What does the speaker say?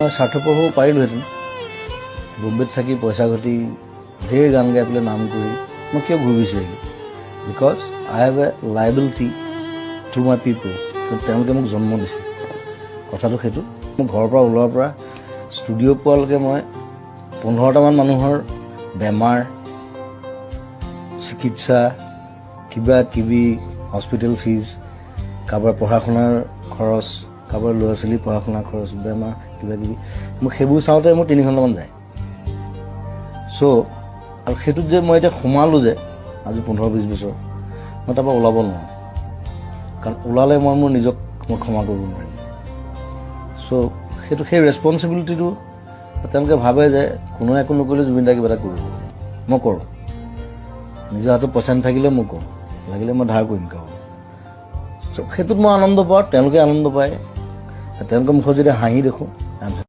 স্বাৰ্থপৰ হ'ব পাৰিলোহেঁতেন বম্বেত থাকি পইচা ঘটি ঢেৰ গান গাই পেলাই নাম কৰি মই কিয় ঘূৰি বিচাৰিলোঁ because I have a liability to my পিপল তেওঁলোকে মোক জন্ম দিছে কথাটো সেইটো মোৰ ঘৰৰ পৰা ওলোৱাৰ পৰা ষ্টুডিঅ' পোৱালৈকে মই 15টামান মানুহৰ বেমাৰ চিকিৎসা কিবা কিবি হস্পিটেল ফিজ কাৰোবাৰ পঢ়া শুনাৰ খৰচ কাৰোবাৰ ল'ৰা ছোৱালীৰ পঢ়া শুনাৰ খৰচ বেমাৰ কিবা কিবি মোক সেইবোৰ চাওঁতে মোৰ 3 ঘণ্টামান যায় চ' আৰু সেইটোত যে মই এতিয়া সোমালোঁ যে আজি 15-20 বছৰ মই তাৰপৰা ওলাব নোৱাৰোঁ কাৰণ ওলালে মই মোৰ নিজক মই ক্ষমা কৰিব নোৱাৰিম চ' সেইটো সেই ৰেছপনচিবিলিটিটো তেওঁলোকে ভাবে যে কোনোৱে একো নকৰিলে জুবিন দাই কিবা এটা কৰিব মই কৰোঁ নিজৰ হাতত পইচা নাথাকিলে মই কৰোঁ লাগিলে মই ধাৰ কৰিম কাৰোঁ চ' সেইটোত মই আনন্দ পাওঁ তেওঁলোকে আনন্দ পায় তেওঁলোকৰ মুখত যেতিয়া হাঁহি দেখোঁ